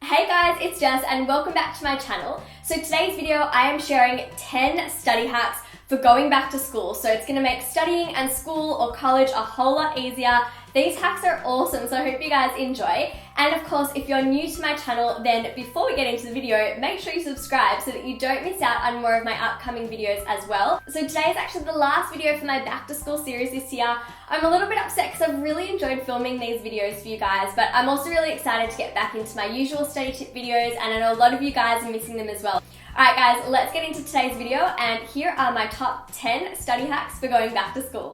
Hey guys, it's Jess and welcome back to my channel. So today's video I am sharing 10 study hacks for going back to school. So it's going to make studying and school or college a whole lot easier. These hacks are awesome, so I hope you guys enjoy. And of course, if you're new to my channel, then before we get into the video, make sure you subscribe so that you don't miss out on more of my upcoming videos as well. So today is actually the last video for my back to school series this year. I'm a little bit upset because I've really enjoyed filming these videos for you guys, but I'm also really excited to get back into my usual study tip videos, and I know a lot of you guys are missing them as well. Alright guys, let's get into today's video, and here are my top 10 study hacks for going back to school.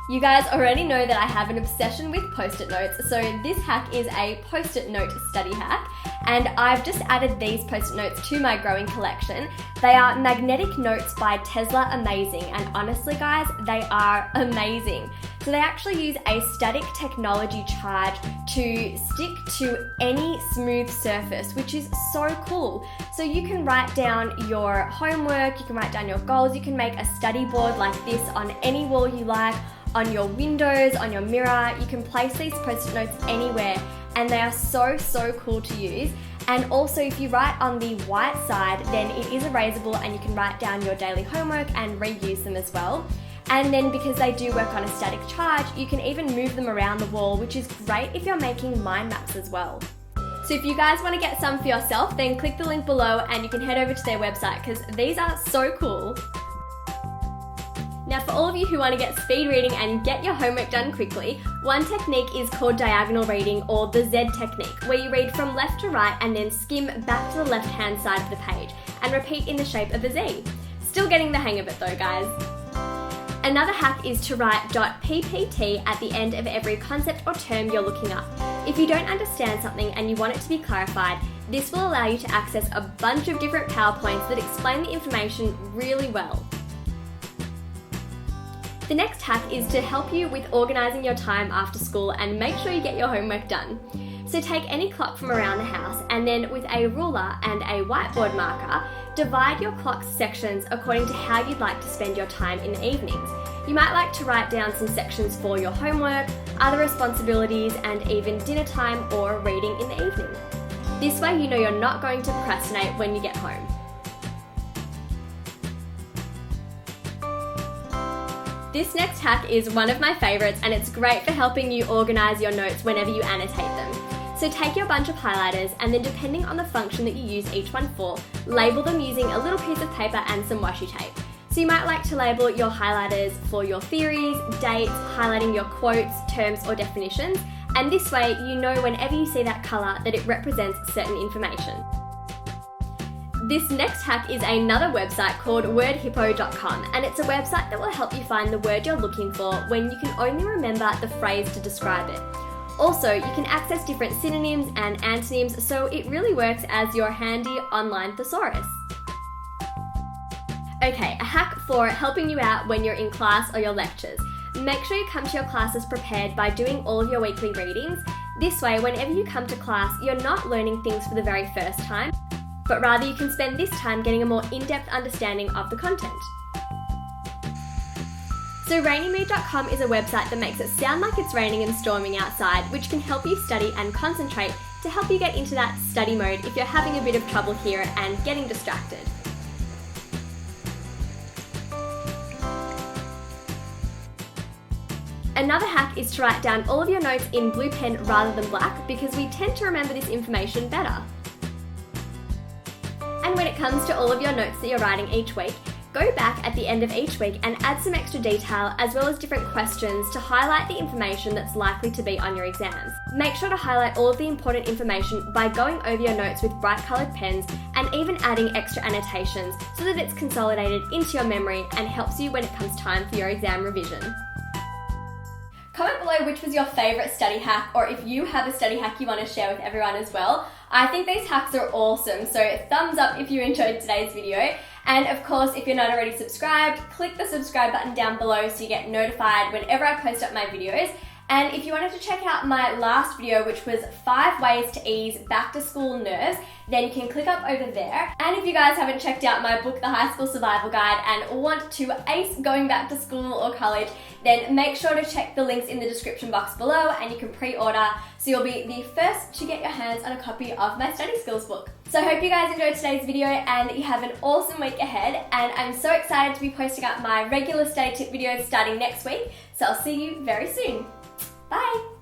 You guys already know that I have an obsession with post-it notes, so this hack is a post-it note study hack, and I've just added these post-it notes to my growing collection. They are magnetic notes by Tesla Amazing, and honestly guys, they are amazing. So they actually use a static technology charge to stick to any smooth surface, which is so cool. So you can write down your homework, you can write down your goals, you can make a study board like this on any wall you like, on your windows, on your mirror. You can place these post-it notes anywhere, and they are so cool to use. And also if you write on the white side, then it is erasable and you can write down your daily homework and reuse them as well. And then because they do work on a static charge, you can even move them around the wall, which is great if you're making mind maps as well. So if you guys want to get some for yourself, then click the link below and you can head over to their website because these are so cool. Now for all of you who want to get speed reading and get your homework done quickly, one technique is called diagonal reading, or the Z technique, where you read from left to right and then skim back to the left hand side of the page and repeat in the shape of a Z. Still getting the hang of it though guys. Another hack is to write .ppt at the end of every concept or term you're looking up. If you don't understand something and you want it to be clarified, this will allow you to access a bunch of different PowerPoints that explain the information really well. The next hack is to help you with organising your time after school and make sure you get your homework done. So take any clock from around the house and then with a ruler and a whiteboard marker, divide your clock's sections according to how you'd like to spend your time in the evenings. You might like to write down some sections for your homework, other responsibilities, and even dinner time or reading in the evening. This way you know you're not going to procrastinate when you get home. This next hack is one of my favourites, and it's great for helping you organise your notes whenever you annotate them. So take your bunch of highlighters and then, depending on the function that you use each one for, label them using a little piece of paper and some washi tape. So you might like to label your highlighters for your theories, dates, highlighting your quotes, terms or definitions, and this way you know whenever you see that colour that it represents certain information. This next hack is another website called wordhippo.com, and it's a website that will help you find the word you're looking for when you can only remember the phrase to describe it. Also, you can access different synonyms and antonyms, so it really works as your handy online thesaurus. Okay, a hack for helping you out when you're in class or your lectures. Make sure you come to your classes prepared by doing all of your weekly readings. This way, whenever you come to class, you're not learning things for the very first time, but rather you can spend this time getting a more in-depth understanding of the content. So rainymood.com is a website that makes it sound like it's raining and storming outside, which can help you study and concentrate to help you get into that study mode if you're having a bit of trouble here and getting distracted. Another hack is to write down all of your notes in blue pen rather than black, because we tend to remember this information better. And when it comes to all of your notes that you're writing each week, go back at the end of each week and add some extra detail as well as different questions to highlight the information that's likely to be on your exams. Make sure to highlight all of the important information by going over your notes with bright coloured pens and even adding extra annotations so that it's consolidated into your memory and helps you when it comes time for your exam revision. Comment below which was your favourite study hack, or if you have a study hack you want to share with everyone as well. I think these hacks are awesome, so thumbs up if you enjoyed today's video. And of course, if you're not already subscribed, click the subscribe button down below so you get notified whenever I post up my videos. And if you wanted to check out my last video, which was 5 ways to ease back to school nerves, then you can click up over there. And if you guys haven't checked out my book, The High School Survival Guide, and want to ace going back to school or college, then make sure to check the links in the description box below and you can pre-order so you'll be the first to get your hands on a copy of my study skills book. So I hope you guys enjoyed today's video and that you have an awesome week ahead, and I'm so excited to be posting up my regular study tip videos starting next week, so I'll see you very soon. Bye!